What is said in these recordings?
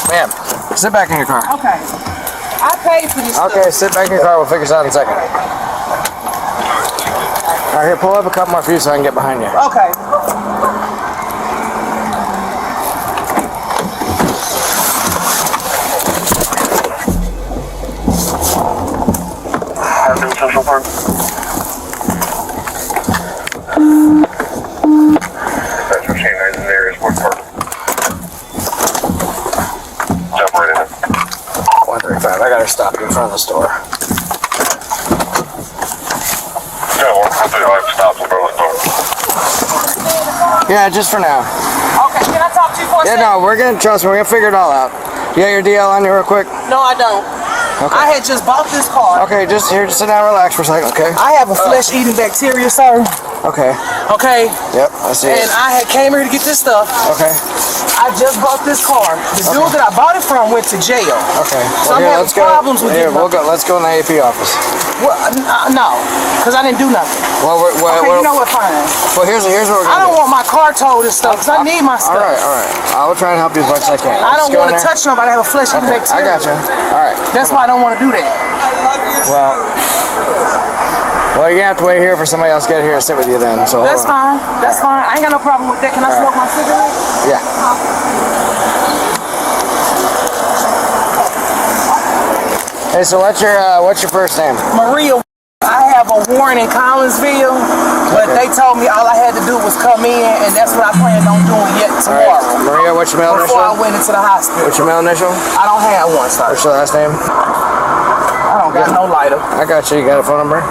Ma'am, sit back in your car. Okay. I paid for this Okay, sit back in your car. We'll figure this out in a second. All right, here, pull up a couple more for you so I can get behind you. Okay. Central Park. That's what Shane is in there is Wood Park. Jump right in. 135. I gotta stop you in front of the store. Yeah, 135 stops in front of the store. Yeah, just for now. Okay, can I talk to you for a second? Yeah, no, we're gonna trust me. We're gonna figure it all out. You got your DL on you real quick? No, I don't. Okay. I had just bought this car. Okay, just here, just sit down, relax for a second, okay? I have a flesh-eating bacteria, sir. Okay. Okay. Yep, I see And it. I had came here to get this stuff. Okay. I just bought this car. The dude that I bought it from went to jail. Okay. So I'm having problems with here, getting let's go in the AP office. Well, no, because I didn't do nothing. Well, Okay, you know what, fine. Well, here's what we're I gonna don't want my car towed and stuff, because I need my stuff. All right. I will try and help you as much as I can. I don't want to touch nobody. I have a flesh-eating bacteria. I got you. All right. That's why I don't want to do that. Well, you're gonna have to wait here for somebody else to get here and sit with you then. So That's fine. That's fine. I ain't got no problem with that. Can I smoke my cigarette? Yeah. Hey, so what's your first name? Maria. I have a warrant in Collinsville, but they told me all I had to do was come in, and that's what I plan on doing yet tomorrow. Right. Maria, what's your middle initial? Before I went into the hospital. What's your middle initial? I don't have one, sir. What's your last name? I don't got no lighter. I got you. You got a phone number?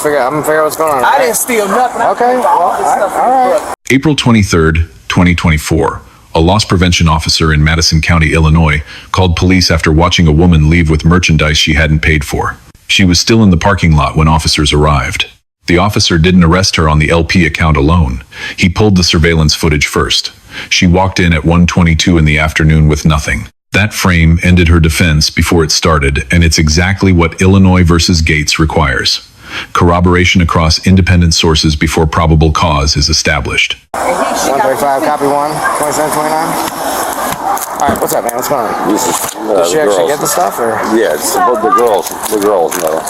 Okay, I'm gonna figure out what's going on. I didn't steal nothing. Okay, well, all right. April 23rd, 2024. A loss prevention officer in Madison County, Illinois, called police after watching a woman leave with merchandise she hadn't paid for. She was still in the parking lot when officers arrived. The officer didn't arrest her on the LP account alone. He pulled the surveillance footage first. She walked in at 1:22 in the afternoon with nothing. That frame ended her defense before it started, and it's exactly what Illinois versus Gates requires. Corroboration across independent sources before probable cause is established. 135, copy 1, 2729. All right, what's up, man? What's going on? This is, Did she actually get the stuff, or? Yeah, it's the girls know.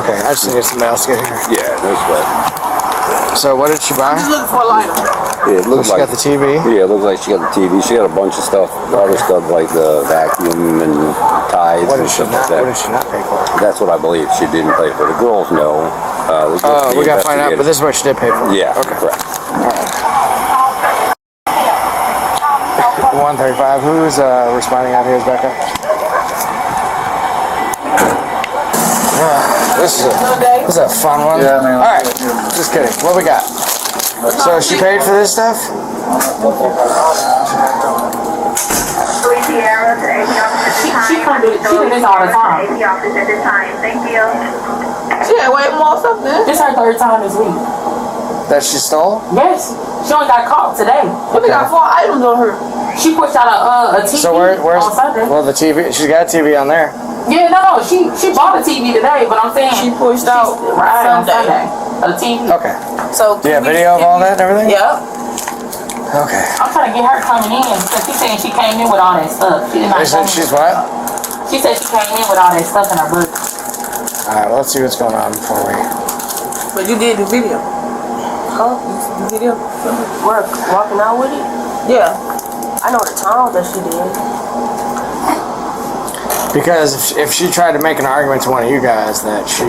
Okay, I just need somebody else to get here. Yeah, that's right. So what did she buy? I'm just looking for a lighter. Yeah, it looks she like got the TV? Yeah, it looks like she got the TV. She got a bunch of stuff, other stuff like the vacuum and ties and stuff like that. What did she not pay for? That's what I believe. She didn't pay for. The girls know. We gotta find out, but this is what she did pay for. Yeah, okay. Correct. All right. 135. Who's responding out here is Becca? This is a fun one. Yeah, man. All right, just kidding. What we got? So she paid for this stuff? She come to this all the time. Thank you. She had way more stuff then. This her third time this week. That she stole? Yes. She only got caught today. We got 4 items on her. She pushed out a TV so where's on Sunday. Well, the TV, she's got a TV on there. Yeah, no, she bought a TV today, but I'm saying She pushed out right on Sunday. A TV. Okay. So Do you have video of all that and everything? Yep. Okay. I'm trying to get her coming in because she's saying she came in with all that stuff. She did not. She's what? She said she came in with all that stuff in her book. All right, well, let's see what's going on before we. But you did the video. Huh? You did the video? Work, walking out with it? Yeah. I know the time that she did. Because if she tried to make an argument to one of you guys that she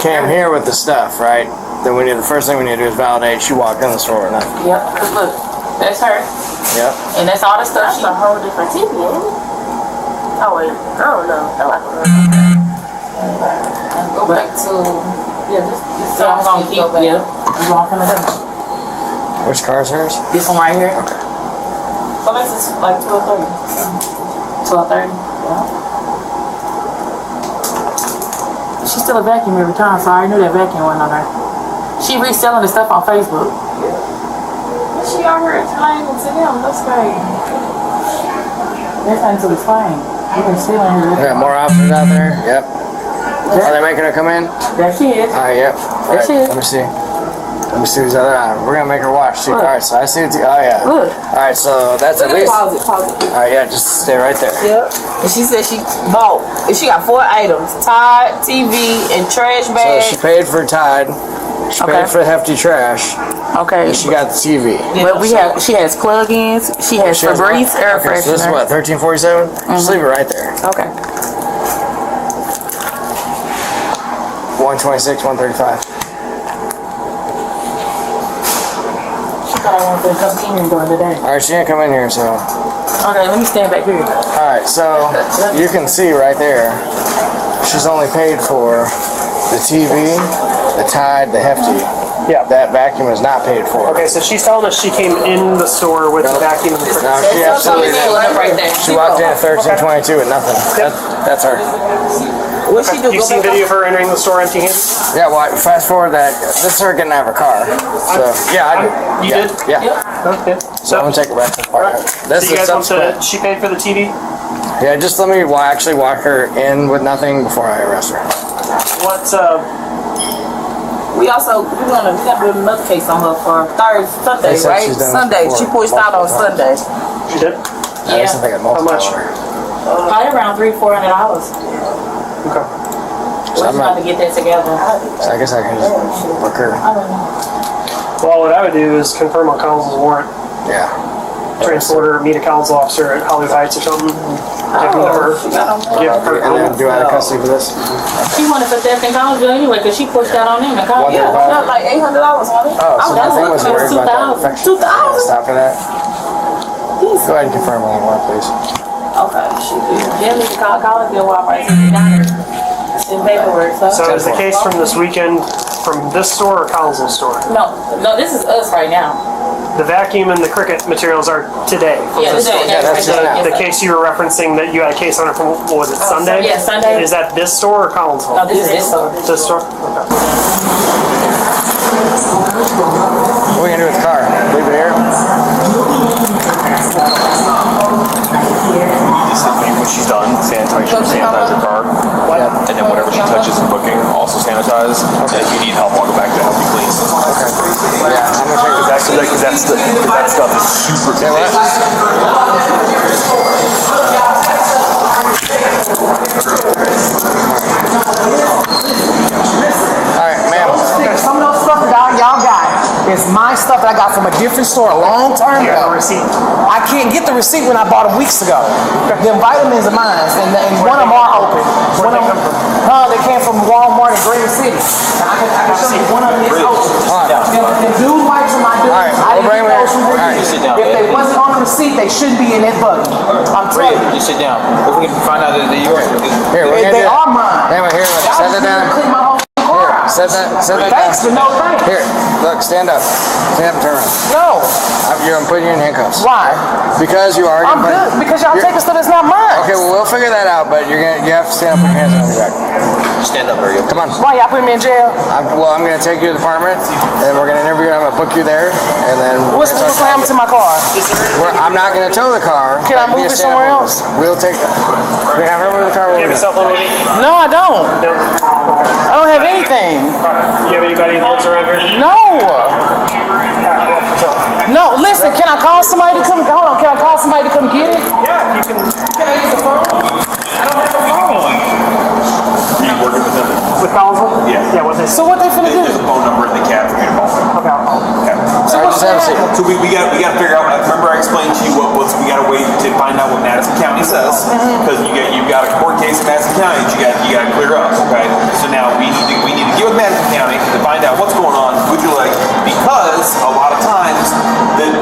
came here with the stuff, right? Then the first thing we need to do is validate she walked in the store or not. Yep, because look, that's her. Yep. And that's all the stuff. That's a whole different TV, ain't it? Oh wait, I don't know. I like her. Go back to this I'm gonna keep I'm walking it up. Which car is hers? This one right here. Okay. So this is like 12:30. 12:30. Yeah. She's still a vacuum every time, so I knew that vacuum went on her. She reselling the stuff on Facebook. But she out here explaining to them. That's crazy. That's nothing to explain. We've been stealing her. We got more officers out there. Yep. Are they making her come in? There she is. Yep. There she is. Let me see. Let me see these other items. We're gonna make her watch. See, all right, so I see it. Oh yeah. Look. All right, so that's at least. Pause it. All right, yeah, just stay right there. Yep. And she said she bought. And she got 4 items: Tide, TV, and trash So bag. she paid for Tide. She paid for the hefty trash. Okay. And she got the TV. But she has plug-ins. She has Febreze air freshener. So this is what, $13.47? Just leave it right there. Okay. 126, 135. She thought I wanted to come in during the day. All right, she didn't come in here, so. Okay, let me stand back here. All right, so you can see right there, she's only paid for the TV, the Tide, the hefty. Yeah. That vacuum is not paid for. Okay, so she's telling us she came in the store with the vacuum and the No, she absolutely didn't. Right there. She walked in at 1322 with nothing. That's her. What she do? You seen video of her entering the store empty-handed? Yeah, well, fast forward that. This is her getting out of her car. So, yeah, I did. You Yeah, did? Yeah. Okay. So I'm gonna take her back to the car. This So you is guys want subsequent. to, she paid for the TV? Yeah, just let me actually walk her in with nothing before I arrest her. What, We gonna do another case on her for Sunday, They said right? she's done it Sunday. before. She pushed out on Sunday. she did? I just think I How much? Probably around $300-$400. Okay. So We're I'm trying not, to get that together. so I guess I can just book her. I don't know. Well, what I would do is confirm on Collins' warrant, Yeah. transport her, meet a Collins officer at Hollywood Heights or something, give them to her. Give her. And then do out of custody for this? She wanted for theft and college anyway, because she pushed out on them. $135? Yeah, not like $800, wasn't it? Oh, so my thing wasn't worried about that infection. 2,000. Stop for that. Go ahead and confirm on the warrant, please. Okay, she did. Need to call college and walk right to the down in paperwork. So is the case from this weekend from this store or Collins' store? No, this is us right now. The vacuum and the cricket materials are today from Yeah, this store. Yeah, that's just now. The case you were referencing that you had a case on it from, what was it, Sunday? Yeah, Sunday. Is that this store or Collins' No, this is this store. This store? Okay. What are we gonna do with the car? Leave it here? When she's done, sanitize her car. And then whatever she touches in booking, also sanitize. And if you need help, I'll go back to help you clean. Okay. Yeah, I'm gonna take the Because that stuff is super contagious. Alright, ma'am. Some of those stuff that y'all got is my stuff that I got from a different store a long time You have ago. a receipt? I can't get the receipt when I bought them weeks ago. The vitamins are mine, and one of them are open. Where'd they come from? They came from Walmart in Green City. I can show you one of them is open. The dude wipes on my dude. Alright, I we'll didn't bring get them those from here. Green Alright, sit down. If they wasn't on the receipt, they should be in that buggy. I'm telling you. You sit down. If we can find out that they're yours. Here, we're gonna They do are mine. Anyway, here, look, I set was that down. gonna clean my whole car out. Set that Thanks, but down. no thanks. Here, look, stand up. Stand up and turn around. No. I'm putting you in handcuffs. Why? Because you are. I'm good because y'all taking stuff that's not mine. Okay, well, we'll figure that out, but you have to stand up with your hands on your back. Stand up, Mario. Come on. Why y'all putting me in jail? I'm going to take you to the department, and we're going to interview you. I'm going to book you there, and then What's happening to my car? I'm not going to tow the car. Can I That'd be move a it somewhere stand-up else? mover. We'll take it. We have her move the car. You have a cell phone with you? No, I don't. No. I don't have anything. You have anybody that lives around here? No. No, listen, can I call somebody to come? Hold on, can I call somebody to come get it? Yeah, you can. Can I use the phone? I don't have a phone. You working with them? With Collins? Yeah. Yeah, what's this? So what they finna There's do? a phone number in the cab for you to call. Okay, I'll call. Okay. So what's Just have a seat. that? So we got to figure out. Remember, I explained to you what we got to wait to find out what Madison County says because you've got a court case in Madison County that you got to clear up. Okay. So now we need to get with Madison County to find out what's going on. Would you like? Because a lot of times they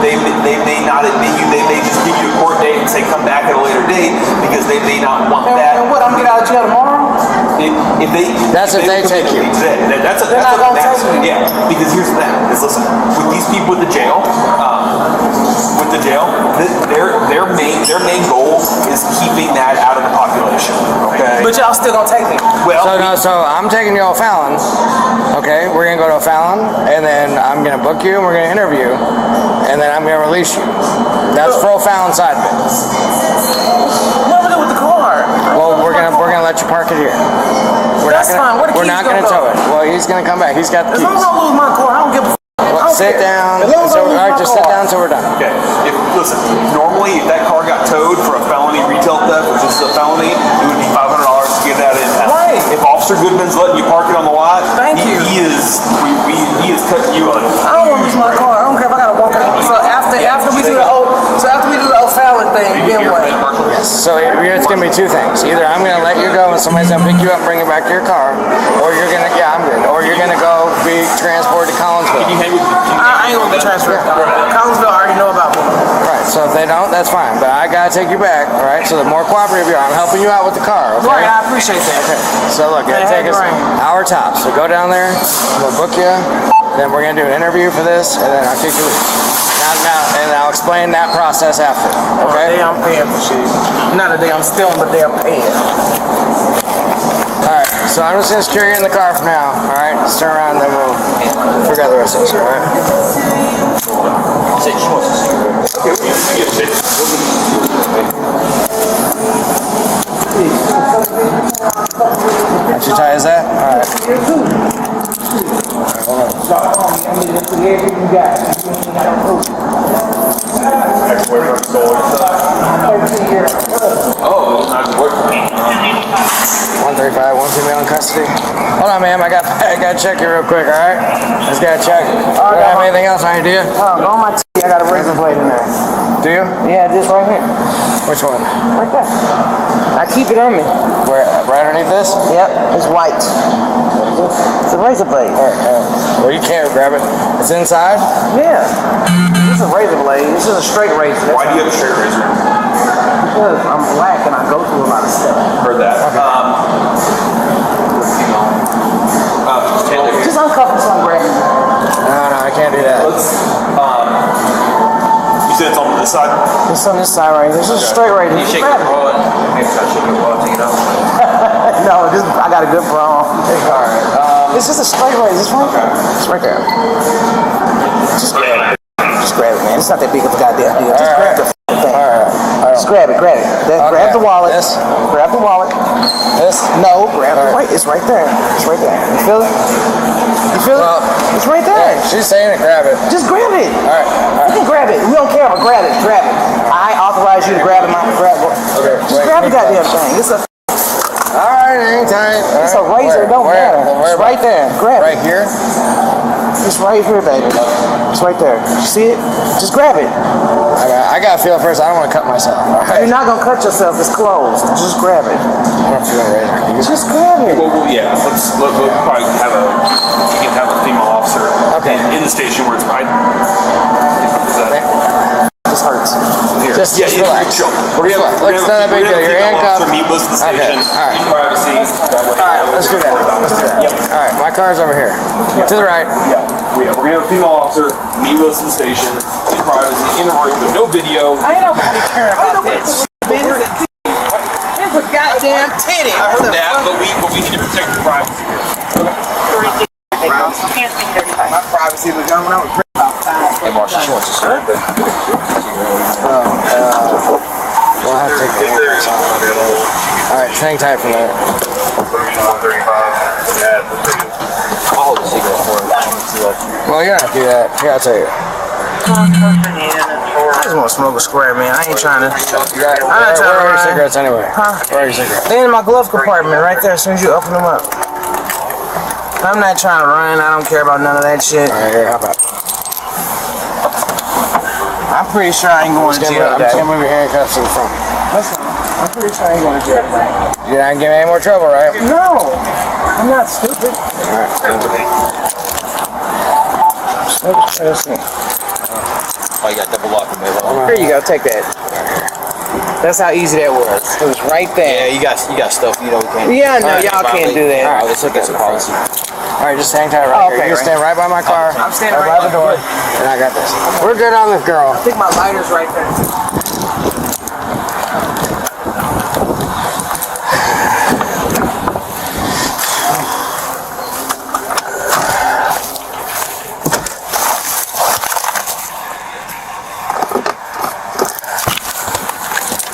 may just give you a court date and say come back at a later date because they may not want that. And what, I'm gonna get out of jail tomorrow? If they take you. today, that's They're not gonna take me. yeah. Because here's the thing: is listen, with these people with the jail, their main goal is keeping that out of the population. Okay. But y'all still gonna take me. Well, So I'm taking you to a Fallon. Okay, we're gonna go to a Fallon, and then I'm gonna book you, and we're gonna interview, and then I'm gonna release you. That's for a Fallon side bit. What am I doing with the car? Well, we're gonna let you park it here. That's fine. Where the We're keys not gonna gonna go? tow it. Well, he's gonna come back. He's got the As keys. long as I don't lose my car, I don't give a sit down. As long as I All use right, my just sit car. down until we're done. Okay. Listen, normally if that car got towed for a felony retail theft, which is a felony, it would be $500 to get that in. Right. If Officer Goodman's letting you park it on the lot, Thank you. he is cutting you on. I don't want to lose my car. I don't care if I gotta walk out. So after we do the old Fallon thing, then what? So it's gonna be two things. Either I'm gonna let you go and somebody's gonna pick you up and bring you back to your car, or you're gonna, I'm good. Or you're gonna go be transported to Collinsville. Can you hang with I ain't gonna be transferred. Collinsville already know about me. Right, so if they don't, that's fine. But I gotta take you back, all right? So the more cooperative you are, I'm helping you out with the car, okay? Right, I appreciate that. Okay, so look, it'll take us an hour tops. So go down there, we'll book you, then we're gonna do an interview for this, and then I'll kick you and I'll explain that process after, okay? The day I'm paying for shit. Not the day I'm stealing, but the day I'm paying. Alright, so I'm just gonna secure you in the car for now, alright? Just turn around and then we'll figure out the rest of this, alright? How too tight is that? Alright. Oh, not working. 135, one female in custody. Hold on, ma'am. I gotta check you real quick, alright? Just gotta check. Do you have anything else on your deal? Oh, go on my T. I got a razor blade in there. Do you? Yeah, this right here. Which one? Right there. I keep it on me. Where? Right underneath this? Yep, it's white. It's a razor blade. Well, you can't grab it. It's inside? Yeah. This is a razor blade. This is a straight razor. Why do you have a straight razor? Because I'm black and I go through a lot of stuff. Heard that. Just uncuff this one, Greg. No, I can't do that. You said it's on this side? It's on this side right here. This is a straight razor. You shake Grab your it. ball. Maybe I shake your ball, take it out. No, I got a good bra on. Alright. It's just a straight razor. It's right there. It's right there. Just grab it. Just grab it, man. It's not that big of a goddamn deal. Just grab the thing. Just grab it. Grab it. Grab the wallet. This? Grab the wallet. This? No, grab it. Right. It's right there. It's right there. You feel it? You feel Well, it? It's right there. She's saying to grab it. Just grab it. Alright. You can grab it. We don't care, but grab it. Grab it. I authorize you to grab it. Grab it. Okay. Just grab the goddamn thing. It's a Alright, hang tight. It's a razor. It don't matter. It's right there. Grab it. Right here? It's right here, baby. It's right there. You see it? Just grab it. I gotta feel it first. I don't want to cut myself. Alright. You're not gonna cut yourself. It's closed. Just grab it. I don't feel a razor. Just grab it. Well, yeah, we'll probably have a female officer in the station where it's right. This hurts. Just relax. We're gonna It's not a big deal. You're handcuffed. Meet us at the station. Alright. In privacy. Alright, let's do that. Yep. Alright, my car's over here. To the right. Yeah, we're gonna have a female officer meet us in the station in privacy, in the room with no video. Ain't nobody caring about this. It's a goddamn titty. I heard that, but we need to protect the privacy. My privacy was gone when I was about 5. Hey, Marsha, she wants to serve it. We'll have to take the handcuffs off. Alright, hang tight for that. I'll hold the cigarette for it. Well, you don't have to do that. Here, I'll tell you. I just want to smoke a square, man. I ain't trying to. Where are your cigarettes anyway? Where are your cigarettes? They're in my glove compartment right there as soon as you open them up. I'm not trying to run. I don't care about none of that shit. Alright, here, how about? I'm pretty sure I ain't going to jail I'm today. just gonna move your handcuffs to the front. Listen, I'm pretty sure I ain't going to jail today. You're not gonna give me any more trouble, right? No, I'm not stupid. Alright. Oh, you got double lock in there. Here you go. Take that. That's how easy that was. It was right there. Yeah, you got stuff you know we can't. Yeah, no, y'all can't do that. Alright, let's look at some policy. Alright, just hang tight right here. You stand right by my car. I'm standing right by the door. And I got this. We're good on this, girl. I think my lighter's right there.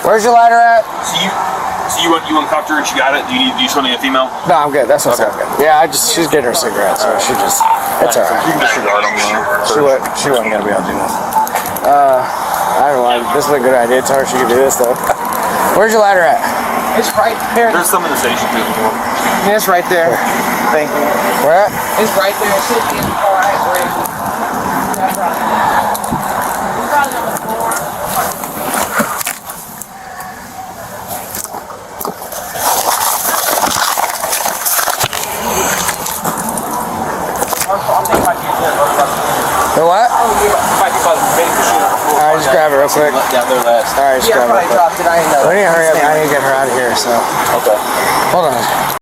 Where's your lighter at? So you uncuffed her and she got it? Do you something a female? No, I'm good. That's what's good. Yeah, she's getting her cigarettes, so she just, it's alright. You can disregard them. She wasn't gonna be able to do this. I don't know. This is a good idea. Tell her she could do this though. Where's your ladder at? It's right there. There's some in the station too. Yeah, it's right there. Thank you. Where at? It's right there. It should be in the car. I agree. The what? Alright, just grab it real quick. Alright, just grab it real quick. It. I didn't know. We need to hurry up. I need to get her out of here, so. Okay. Hold on.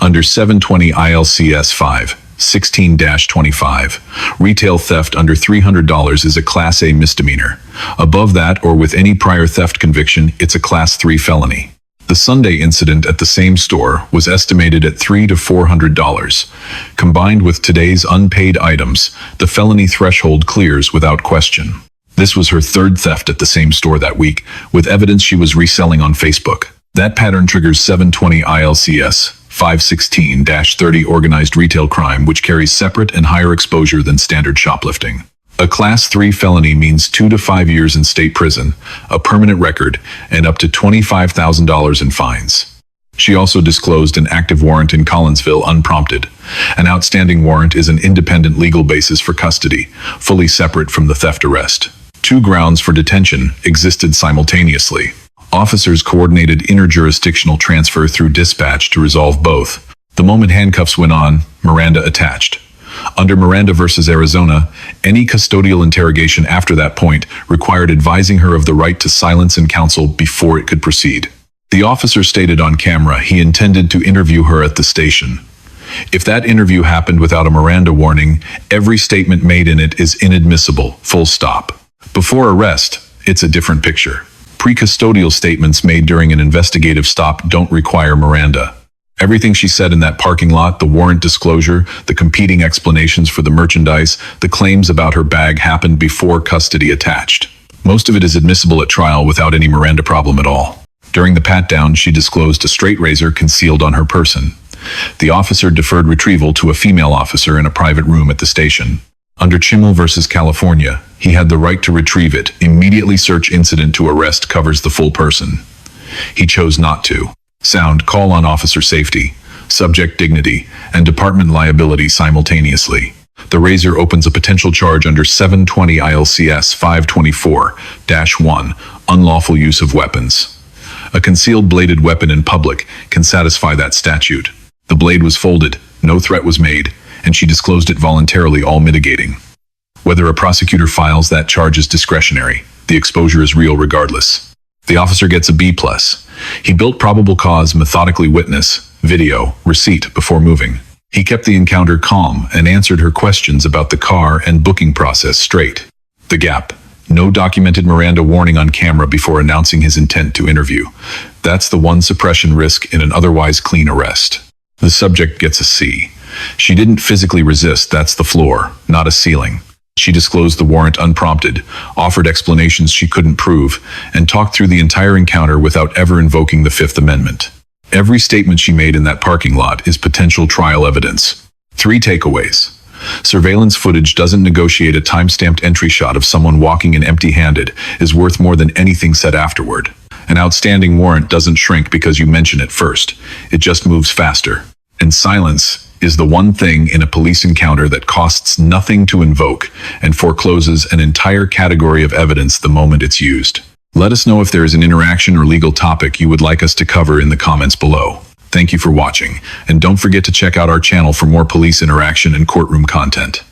Under 720 ILCS 5:16-25, retail theft under $300 is a Class A misdemeanor. Above that, or with any prior theft conviction, it's a Class 3 felony. The Sunday incident at the same store was estimated at $300 to $400. Combined with today's unpaid items, the felony threshold clears without question. This was her third theft at the same store that week, with evidence she was reselling on Facebook. That pattern triggers 720 ILCS 516-30 organized retail crime, which carries separate and higher exposure than standard shoplifting. A Class 3 felony means 2 to 5 years in state prison, a permanent record, and up to $25,000 in fines. She also disclosed an active warrant in Collinsville unprompted. An outstanding warrant is an independent legal basis for custody, fully separate from the theft arrest. 2 grounds for detention existed simultaneously. Officers coordinated inter-jurisdictional transfer through dispatch to resolve both. The moment handcuffs went on, Miranda attached. Under Miranda versus Arizona, any custodial interrogation after that point required advising her of the right to silence and counsel before it could proceed. The officer stated on camera he intended to interview her at the station. If that interview happened without a Miranda warning, every statement made in it is inadmissible, full stop. Before arrest, it's a different picture. Pre-custodial statements made during an investigative stop don't require Miranda. Everything she said in that parking lot, the warrant disclosure, the competing explanations for the merchandise, the claims about her bag happened before custody attached. Most of it is admissible at trial without any Miranda problem at all. During the pat-down, she disclosed a straight razor concealed on her person. The officer deferred retrieval to a female officer in a private room at the station. Under Chimel versus California, he had the right to retrieve it. Immediately search incident to arrest covers the full person. He chose not to. Sound call on officer safety, subject dignity, and department liability simultaneously. The razor opens a potential charge under 720 ILCS 524-1, unlawful use of weapons. A concealed bladed weapon in public can satisfy that statute. The blade was folded, no threat was made, and she disclosed it voluntarily, all mitigating. Whether a prosecutor files that charge is discretionary. The exposure is real regardless. The officer gets a B+. He built probable cause, methodically witness, video, receipt before moving. He kept the encounter calm and answered her questions about the car and booking process straight. The gap. No documented Miranda warning on camera before announcing his intent to interview. That's the one suppression risk in an otherwise clean arrest. The subject gets a C. She didn't physically resist, that's the floor, not a ceiling. She disclosed the warrant unprompted, offered explanations she couldn't prove, and talked through the entire encounter without ever invoking the Fifth Amendment. Every statement she made in that parking lot is potential trial evidence. 3 takeaways. Surveillance footage doesn't negotiate. A time-stamped entry shot of someone walking in empty-handed is worth more than anything said afterward. An outstanding warrant doesn't shrink because you mention it first. It just moves faster. And silence is the one thing in a police encounter that costs nothing to invoke and forecloses an entire category of evidence the moment it's used. Let us know if there is an interaction or legal topic you would like us to cover in the comments below. Thank you for watching, and don't forget to check out our channel for more police interaction and courtroom content.